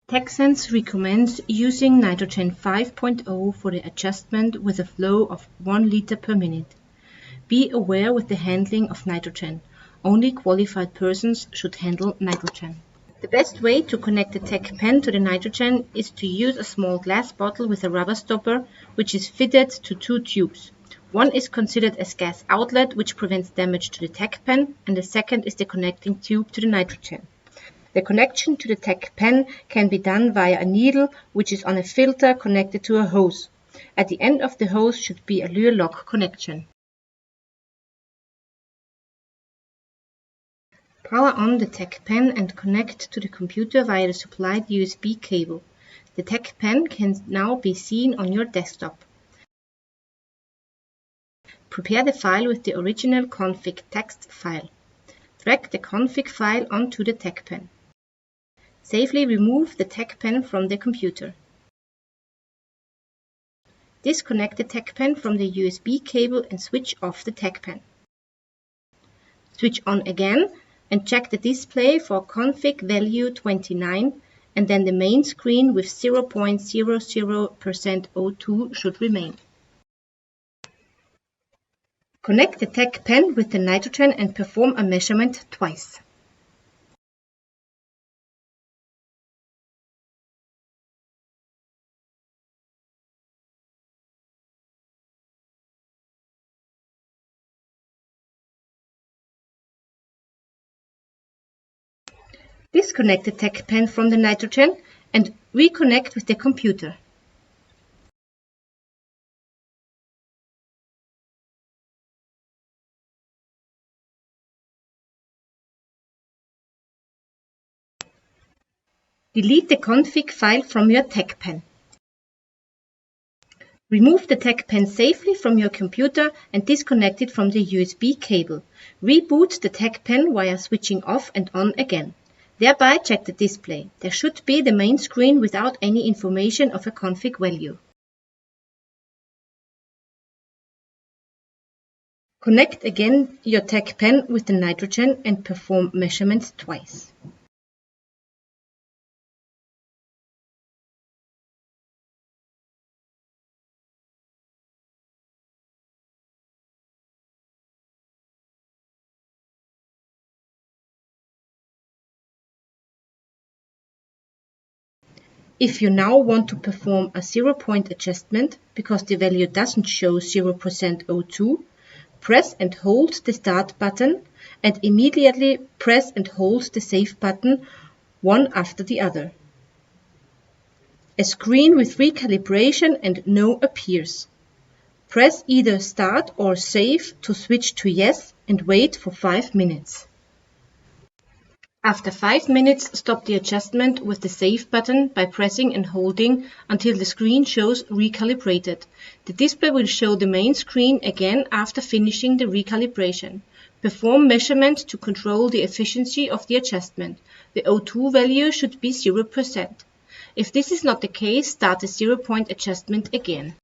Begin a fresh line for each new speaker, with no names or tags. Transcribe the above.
TecSense recommends using nitrogen 5.0 for the adjustment with a flow of 1 liter per minute. Be aware with the handling of nitrogen. Only qualified persons should handle nitrogen. The best way to connect the TecPen to the nitrogen is to use a small glass bottle with a rubber stopper which is fitted to 2 tubes. One is considered as gas outlet which prevents damage to the TecPen, and the second is the connecting tube to the nitrogen. The connection to the TecPen can be done via a needle which is on a filter connected to a hose. At the end of the hose should be a lure lock connection. Power on the TecPen and connect to the computer via the supplied USB cable. The TecPen can now be seen on your desktop. Prepare the file with the original config text file. Drag the config file onto the TecPen. Safely remove the TecPen from the computer. Disconnect the TecPen from the USB cable and switch off the TecPen. Switch on again and check the display for config value 29, and then the main screen with 0.00% O2 should remain. Connect the TecPen with the nitrogen and perform a measurement twice. Disconnect the TecPen from the nitrogen and reconnect with the computer. Delete the config file from your TecPen. Remove the TecPen safely from your computer and disconnect it from the USB cable. Reboot the TecPen via switching off and on again. Thereby check the display. There should be the main screen without any information of a config value. Connect again your TecPen with the nitrogen and perform measurements twice. If you now want to perform a 0-point adjustment because the value doesn't show 0% O2, press and hold the Start button and immediately press and hold the Save button one after the other. A screen with recalibration and No appears. Press either Start or Save to switch to Yes and wait for 5 minutes. After 5 minutes, stop the adjustment with the Save button by pressing and holding until the screen shows Recalibrated. The display will show the main screen again after finishing the recalibration. Perform measurement to control the efficiency of the adjustment. The O2 value should be 0%. If this is not the case, start the 0-point adjustment again.